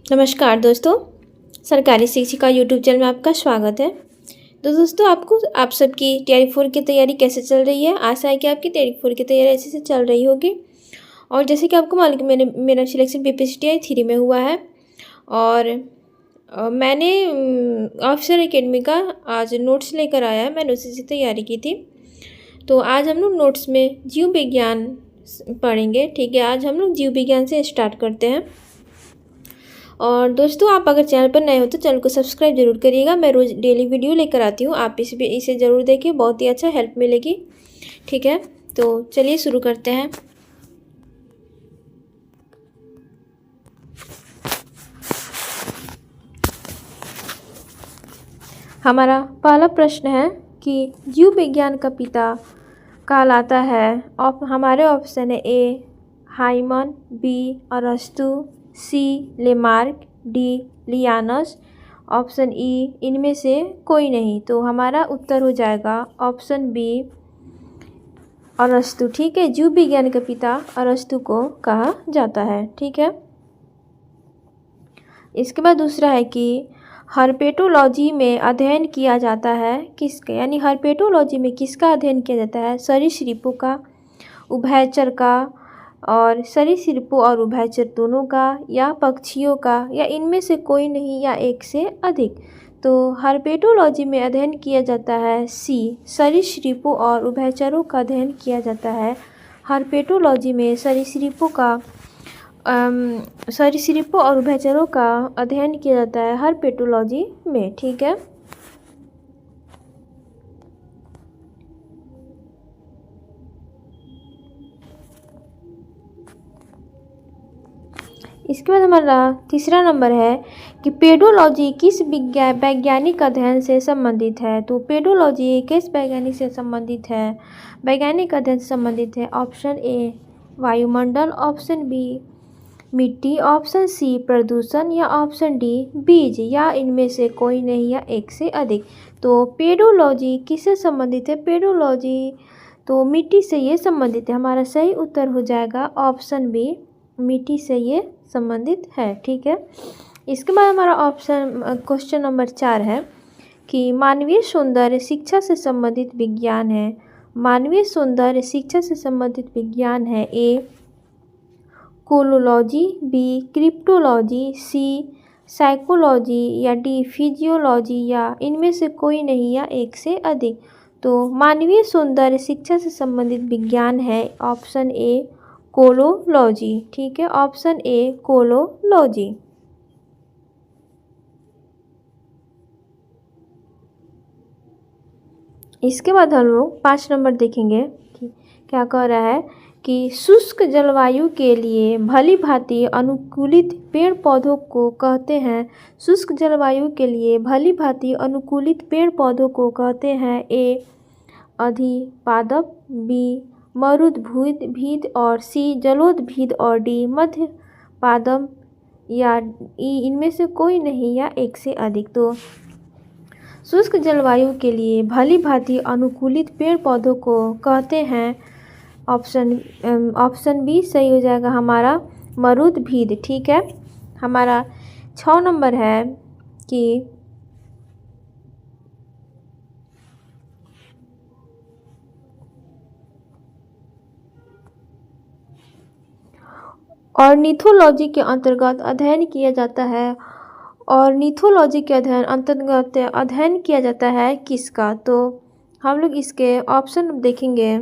नमस्कार दोस्तों, सरकारी शिक्षिका यूट्यूब चैनल में आपका स्वागत है। तो दोस्तों आप सबकी टीआरई 4 की तैयारी कैसे चल रही है? आशा है कि आपकी टीआरई 4 की तैयारी अच्छे से चल रही होगी। और जैसे कि आपको मालूम है मेरा सिलेक्शन बीपीएससी टीआरई 3 में हुआ है और मैंने ऑफिसर एकेडमी का आज नोट्स लेकर आया है। मैंने उसी से तैयारी की थी। तो आज हम लोग नोट्स में जीव विज्ञान पढ़ेंगे। ठीक है, आज हम लोग जीव विज्ञान से स्टार्ट करते हैं। और दोस्तों आप अगर चैनल पर नए हो तो चैनल को सब्सक्राइब जरूर करिएगा। मैं रोज़ डेली वीडियो लेकर आती हूँ, आप इसे ज़रूर देखिए, बहुत ही अच्छा हेल्प मिलेगी। ठीक है, तो चलिए शुरू करते हैं। हमारा पहला प्रश्न है कि जीव विज्ञान का पिता कहलाता है। हमारे ऑप्शन है ए हाइमन, बी अरस्तु, सी लेमार्क, डी लियानस, ऑप्शन ई इनमें से कोई नहीं। तो हमारा उत्तर हो जाएगा ऑप्शन बी अरस्तु। ठीक है, जीव विज्ञान के पिता अरस्तु को कहा जाता है। ठीक है, इसके बाद दूसरा है कि हर्पेटोलॉजी में अध्ययन किया जाता है किसका, यानी हर्पेटोलॉजी में किसका अध्ययन किया जाता है? सरीसृपों का, उभयचर का, और सरीसृपों और उभयचर दोनों का, या पक्षियों का, या इनमें से कोई नहीं, या एक से अधिक। तो हर्पेटोलॉजी में अध्ययन किया जाता है सी सरीसृपों और उभयचरों का अध्ययन किया जाता है। हर्पेटोलॉजी में सरीसृपों और उभयचरों का अध्ययन किया जाता है हर्पेटोलॉजी में। ठीक है, इसके बाद हमारा तीसरा नंबर है कि पेडोलॉजी किस वैज्ञानिक अध्ययन से संबंधित है? तो पेडोलॉजी किस वैज्ञानिक से संबंधित है? वैज्ञानिक अध्ययन से संबंधित है ऑप्शन ए वायुमंडल, ऑप्शन बी मिट्टी, ऑप्शन सी प्रदूषण, या ऑप्शन डी बीज, या इनमें से कोई नहीं, या एक से अधिक। तो पेडोलॉजी किससे संबंधित है? पेडोलॉजी तो मिट्टी से ये संबंधित है। हमारा सही उत्तर हो जाएगा ऑप्शन बी, मिट्टी से ये संबंधित है। ठीक है, इसके बाद हमारा क्वेश्चन नंबर 4 है कि मानवीय सौंदर्य शिक्षा से संबंधित विज्ञान है। मानवीय सौंदर्य शिक्षा से संबंधित विज्ञान है ए कोलोलॉजी, बी क्रिप्टोलॉजी, सी साइकोलॉजी, या डी फिजियोलॉजी, या इनमें से कोई नहीं, या एक से अधिक। तो मानवीय सौंदर्य शिक्षा से संबंधित विज्ञान है ऑप्शन ए कोलोलॉजी। ठीक है, ऑप्शन ए कोलोलॉजी। इसके बाद हम लोग 5 नंबर देखेंगे कि क्या कह रहा है कि शुष्क जलवायु के लिए भली भांति अनुकूलित पेड़ पौधों को कहते हैं। शुष्क जलवायु के लिए भली भांति अनुकूलित पेड़ पौधों को कहते हैं ए अधिपादप, बी मरुद्भिद और सी जलोदभिद, और डी मध्य पादप, या ई इनमें से कोई नहीं, या एक से अधिक। तो शुष्क जलवायु के लिए भली भांति अनुकूलित पेड़ पौधों को कहते हैं ऑप्शन बी सही हो जाएगा हमारा मरुद्भिद। ठीक है, हमारा 6 नंबर है कि ऑर्निथोलॉजी के अंतर्गत अध्ययन किया जाता है। ऑर्निथोलॉजी के अंतर्गत अध्ययन किया जाता है किसका? तो हम लोग इसके ऑप्शन देखेंगे।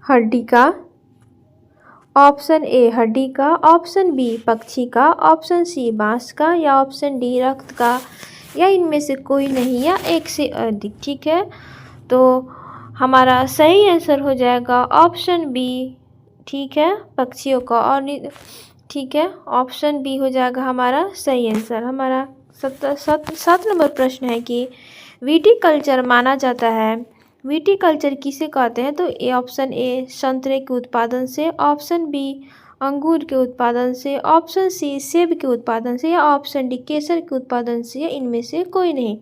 हड्डी का, ऑप्शन ए हड्डी का, ऑप्शन बी पक्षी का, ऑप्शन सी बांस का, या ऑप्शन डी रक्त का, या इनमें से कोई नहीं, या एक से अधिक। ठीक है, तो हमारा सही आंसर हो जाएगा ऑप्शन बी। ठीक है, पक्षियों का। और ठीक है, ऑप्शन बी हो जाएगा हमारा सही आंसर। हमारा 7 नंबर प्रश्न है कि विटीकल्चर माना जाता है। विटीकल्चर किसे कहते हैं? तो ए ऑप्शन ए संतरे के उत्पादन से, ऑप्शन बी अंगूर के उत्पादन से, ऑप्शन सी सेब के उत्पादन से, या ऑप्शन डी केसर के उत्पादन से, या इनमें से कोई नहीं।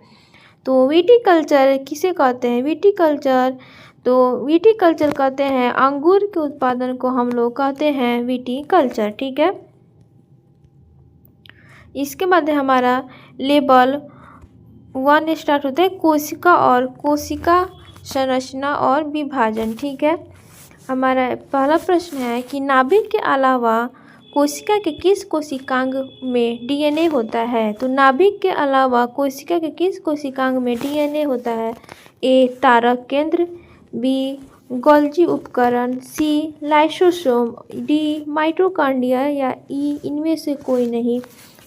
तो विटीकल्चर किसे कहते हैं? विटीकल्चर तो विटिकल्चर कहते हैं अंगूर के उत्पादन को हम लोग कहते हैं विटिकल्चर। ठीक है, इसके बाद है हमारा लेवल 1 स्टार्ट होता है कोशिका और कोशिका संरचना और विभाजन। ठीक है, हमारा पहला प्रश्न है कि नाभिक के अलावा कोशिका के किस कोशिकांग में डीएनए होता है। तो नाभिक के अलावा कोशिका के किस कोशिकांग में डीएनए होता है। ए तारक केंद्र, बी गोल्जी उपकरण, सी लाइसोसोम, डी माइटोकॉन्ड्रिया या ई इनमें से कोई नहीं।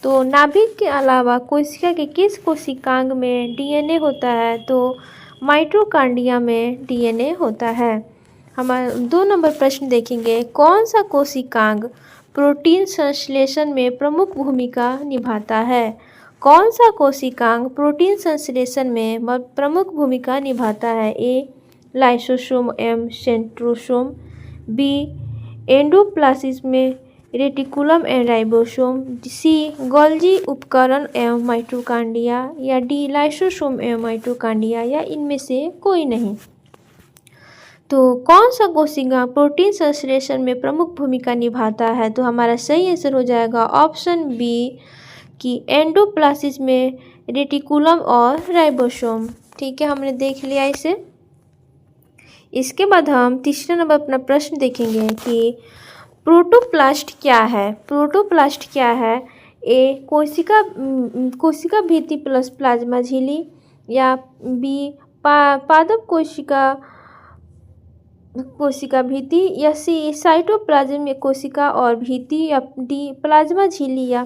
तो नाभिक के अलावा कोशिका के किस कोशिकांग में डीएनए होता है। तो माइटोकॉन्ड्रिया में डीएनए होता है। हमारा 2 नंबर प्रश्न देखेंगे, कौन सा कोशिकांग प्रोटीन संश्लेषण में प्रमुख भूमिका निभाता है। कौन सा कोशिकांग प्रोटीन संश्लेषण में प्रमुख भूमिका निभाता है। ए लाइसोसोम एवं सेंट्रोसोम, बी एंडोप्लाज्म में रेटिकुलम एवं राइबोसोम, सी गोल्जी उपकरण एवं माइटोकॉन्ड्रिया या डी लाइसोसोम एवं माइटोकॉन्ड्रिया या इनमें से कोई नहीं। तो कौन सा कोशिका प्रोटीन संश्लेषण में प्रमुख भूमिका निभाता है। तो हमारा सही आंसर हो जाएगा ऑप्शन बी कि एंडोप्लाज्म में रेटिकुलम और राइबोसोम। ठीक है, हमने देख लिया इसे। इसके बाद हम तीसरा नंबर अपना प्रश्न देखेंगे कि प्रोटोप्लास्ट क्या है। प्रोटोप्लास्ट क्या है। ए कोशिका भित्ति प्लस प्लाज्मा झिल्ली, या बी पादप कोशिका भित्ति, या सी साइटोप्लाज्म में कोशिका और भित्ति, या डी प्लाज्मा झिल्ली या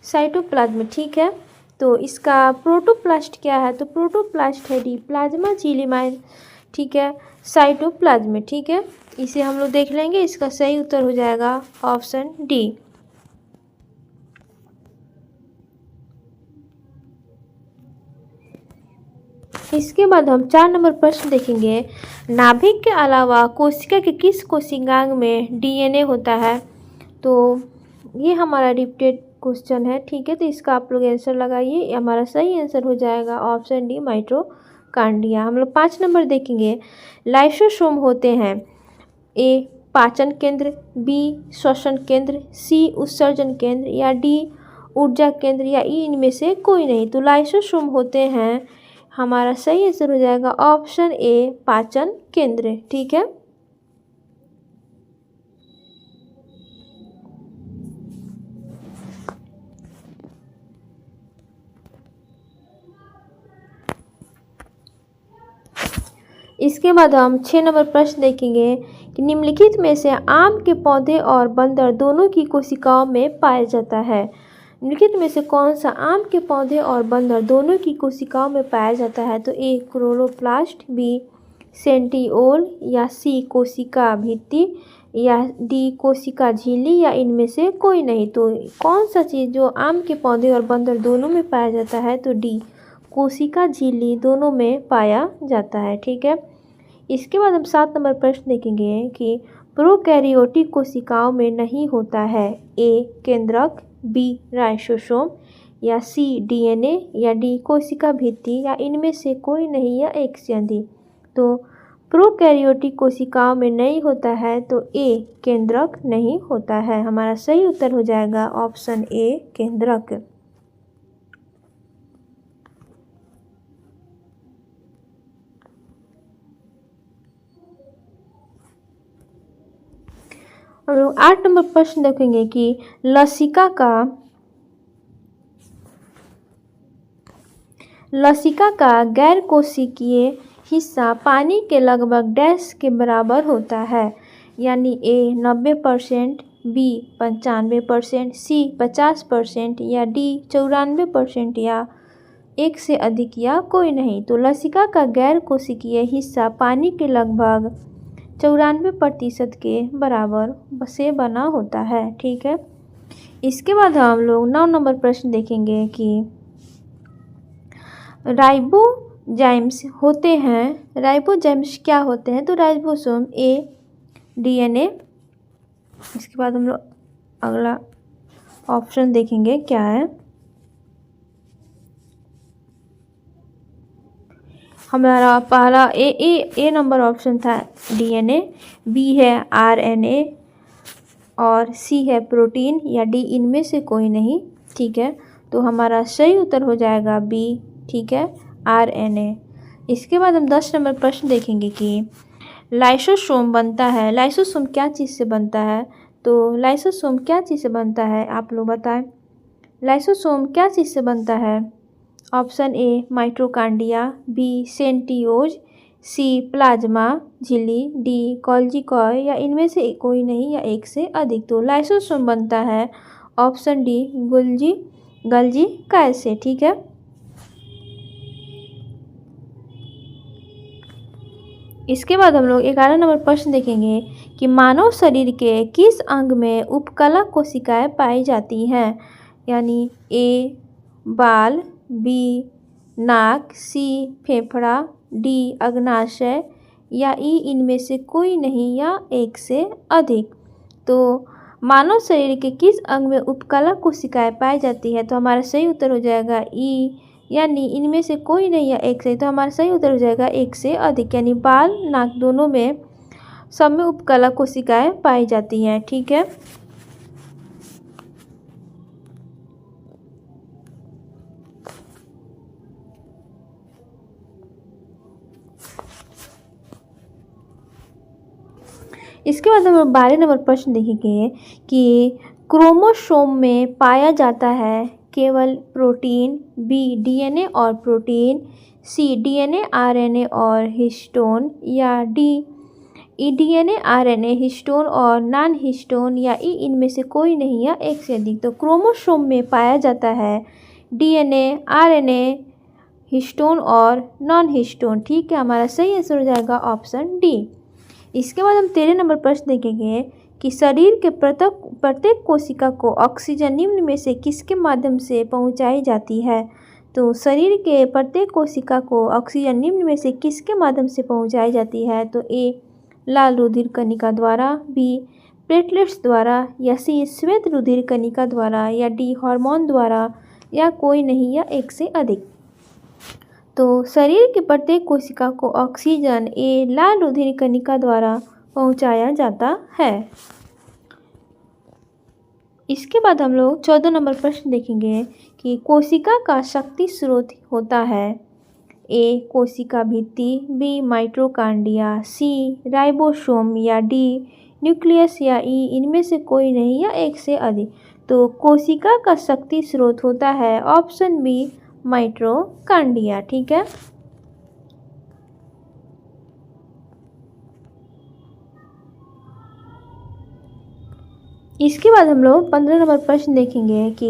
साइटोप्लाज्म। ठीक है, तो इसका प्रोटोप्लास्ट क्या है। तो प्रोटोप्लास्ट है डी प्लाज्मा झिल्ली। ठीक है, साइटोप्लाज्म। ठीक है, इसे हम लोग देख लेंगे। इसका सही उत्तर हो जाएगा ऑप्शन डी। इसके बाद हम 4 नंबर प्रश्न देखेंगे, नाभिक के अलावा कोशिका के किस कोशिकांग में डीएनए होता है। तो ये हमारा रिपीटेड क्वेश्चन है। ठीक है, तो इसका आप लोग आंसर लगाइए। हमारा सही आंसर हो जाएगा ऑप्शन डी माइटोकॉन्ड्रिया। हम लोग 5 नंबर देखेंगे, लाइसोसोम होते हैं ए पाचन केंद्र, बी श्वसन केंद्र, सी उत्सर्जन केंद्र या डी ऊर्जा केंद्र या ई इनमें से कोई नहीं। तो लाइसोसोम होते हैं, हमारा सही आंसर हो जाएगा ऑप्शन ए पाचन केंद्र। ठीक है, इसके बाद हम 6 नंबर प्रश्न देखेंगे कि निम्नलिखित में से आम के पौधे और बंदर दोनों की कोशिकाओं में पाया जाता है। निम्नलिखित में से कौन सा आम के पौधे और बंदर दोनों की कोशिकाओं में पाया जाता है। तो ए क्लोरोप्लास्ट, बी सेंट्रिओल, या सी कोशिका भित्ति, या डी कोशिका झिल्ली या इनमें से कोई नहीं। तो कौन सा चीज़ जो आम के पौधे और बंदर दोनों में पाया जाता है। तो डी कोशिका झिल्ली दोनों में पाया जाता है। ठीक है, इसके बाद हम 7 नंबर प्रश्न देखेंगे कि प्रोकैरियोटिक कोशिकाओं में नहीं होता है। ए केंद्रक, बी राइसोसोम, या सी डीएनए, या डी कोशिका भित्ति या इनमें से कोई नहीं या एक से अधिक। तो प्रोकैरियोटिक कोशिकाओं में नहीं होता है, तो ए केंद्रक नहीं होता है। हमारा सही उत्तर हो जाएगा ऑप्शन ए केंद्रक। हम लोग 8 नंबर प्रश्न देखेंगे कि लसिका का गैर कोशिकीय हिस्सा पानी के लगभग डैश के बराबर होता है। यानी ए 90%, बी 95%, सी 50% या डी 94% या एक से अधिक या कोई नहीं। तो लसिका का गैर कोशिकीय हिस्सा पानी के लगभग 94% के बराबर से बना होता है। ठीक है, इसके बाद हम लोग 9 नंबर प्रश्न देखेंगे कि राइबोजाइम्स होते हैं। राइबोजाइम्स क्या होते हैं। तो राइबोसोम, ए डीएनए। इसके बाद हम लोग अगला ऑप्शन देखेंगे क्या है। हमारा पहला ए नंबर ऑप्शन था डीएनए, बी है आरएनए और सी है प्रोटीन या डी इनमें से कोई नहीं। ठीक है, तो हमारा सही उत्तर हो जाएगा बी। ठीक है, आरएनए। इसके बाद हम 10 नंबर प्रश्न देखेंगे कि लाइसोसोम बनता है। लाइसोसोम क्या चीज़ से बनता है? तो लाइसोसोम क्या चीज़ से बनता है आप लोग बताएं। लाइसोसोम क्या चीज़ से बनता है? Option a mitochondria, b centrioles, c plasma झिल्ली, डी गोल्गी कॉय या इनमें से कोई नहीं या एक से अधिक। तो लाइसोसोम बनता है ऑप्शन डी गोल्गी कॉय से। ठीक है, इसके बाद हम लोग 11 नंबर प्रश्न देखेंगे कि मानव शरीर के किस अंग में उपकला कोशिकाएं पाई जाती हैं? यानी ए बाल, बी नाक, सी फेफड़ा, डी अग्नाशय या ई इनमें से कोई नहीं या एक से अधिक। तो मानव शरीर के किस अंग में उपकला कोशिकाएं पाई जाती है? तो हमारा सही उत्तर हो जाएगा ई, यानी इनमें से कोई नहीं या एक से। तो हमारा सही उत्तर हो जाएगा एक से अधिक, यानी बाल नाक दोनों में सब में उपकला कोशिकाएं पाई जाती हैं। ठीक है, इसके बाद हम 12 नंबर प्रश्न देखेंगे कि क्रोमोसोम में पाया जाता है केवल प्रोटीन, बी डीएनए और प्रोटीन, सी डीएनए आरएनए और हिस्टोन या डी डीएनए आरएनए हिस्टोन और नॉन हिस्टोन या ई इनमें से कोई नहीं या एक से अधिक। तो क्रोमोसोम में पाया जाता है डीएनए, आरएनए, हिस्टोन और नॉन हिस्टोन। ठीक है, हमारा सही आंसर हो जाएगा ऑप्शन डी। इसके बाद हम 13 नंबर प्रश्न देखेंगे कि शरीर के प्रत्येक कोशिका को ऑक्सीजन निम्न में से किसके माध्यम से पहुंचाई जाती है? तो शरीर के प्रत्येक कोशिका को ऑक्सीजन निम्न में से किसके माध्यम से पहुंचाई जाती है? तो ए लाल रुधिर कणिका द्वारा, बी प्लेटलेट्स द्वारा या सी श्वेत रुधिर कणिका द्वारा या डी हार्मोन द्वारा या कोई नहीं या एक से अधिक। तो शरीर के प्रत्येक कोशिका को ऑक्सीजन ए लाल रुधिर कणिका द्वारा पहुंचाया जाता है। इसके बाद हम लोग 14 नंबर प्रश्न देखेंगे कि कोशिका का शक्ति स्रोत होता है ए कोशिका भित्ति, बी माइटोकांड्रिया, सी राइबोसोम या डी न्यूक्लियस या ई इनमें से कोई नहीं या एक से अधिक। तो कोशिका का शक्ति स्रोत होता है ऑप्शन बी माइटोकांड्रिया। ठीक है, इसके बाद हम लोग 15 नंबर प्रश्न देखेंगे कि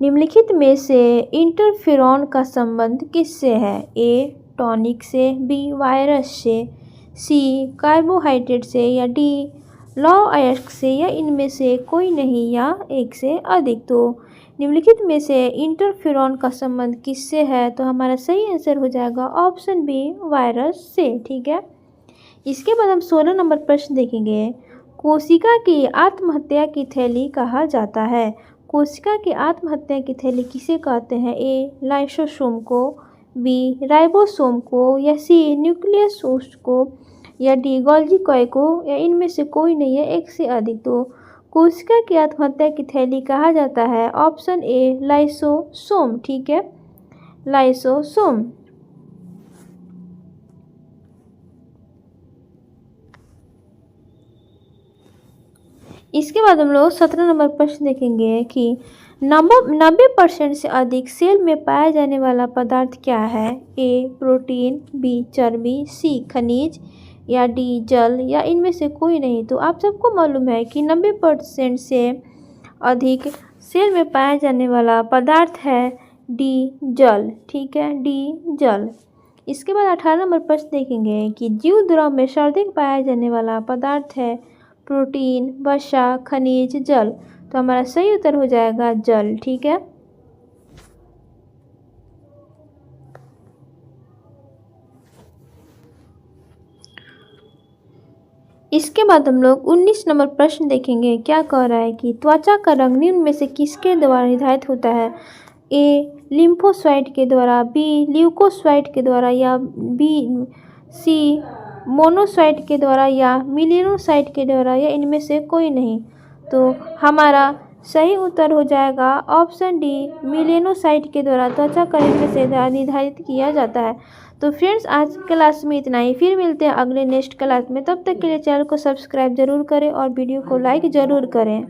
निम्नलिखित में से इंटरफेरॉन का संबंध किससे है? ए टॉनिक से, बी वायरस से, सी कार्बोहाइड्रेट से या डी लॉ-अयस्क से या इनमें से कोई नहीं या एक से अधिक। तो निम्नलिखित में से इंटरफेरॉन का संबंध किससे है? तो हमारा सही आंसर हो जाएगा ऑप्शन बी वायरस से। ठीक है, इसके बाद हम 16 नंबर प्रश्न देखेंगे कोशिका की आत्महत्या की थैली कहा जाता है। कोशिका की आत्महत्या की थैली किसे कहते हैं? ए लाइसोसोम को, बी राइबोसोम को या सी न्यूक्लियस को या डी गोल्गी कॉय को या इनमें से कोई नहीं है एक से अधिक। तो कोशिका की आत्महत्या की थैली कहा जाता है ऑप्शन ए लाइसोसोम। ठीक है, लाइसोसोम। इसके बाद हम लोग 17 नंबर प्रश्न देखेंगे कि 90% से अधिक सेल में पाया जाने वाला पदार्थ क्या है? ए प्रोटीन, बी चर्बी, सी खनिज या डी जल या इनमें से कोई नहीं। तो आप सबको मालूम है कि 90% से अधिक सेल में पाया जाने वाला पदार्थ है डी जल। ठीक है, डी जल। इसके बाद 18 नंबर प्रश्न देखेंगे कि जीव द्रव में सर्वाधिक पाया जाने वाला पदार्थ है प्रोटीन, वसा, खनिज, जल। तो हमारा सही उत्तर हो जाएगा जल। ठीक है, इसके बाद हम लोग 19 नंबर प्रश्न देखेंगे। क्या कह रहा है कि त्वचा का रंग निम्न में से किसके द्वारा निर्धारित होता है? ए लिम्फोसाइट के द्वारा, बी ल्यूकोसाइट के द्वारा, या बी सी मोनोसाइट के द्वारा, या मिलिनोसाइट के द्वारा, या इनमें से कोई नहीं। तो हमारा सही उत्तर हो जाएगा ऑप्शन डी, मिलिनोसाइट के द्वारा त्वचा कठिन से निर्धारित किया जाता है। तो फ्रेंड्स, आज क्लास में इतना ही। फिर मिलते हैं अगले नेक्स्ट क्लास में। तब तक के लिए चैनल को सब्सक्राइब जरूर करें और वीडियो को लाइक ज़रूर करें।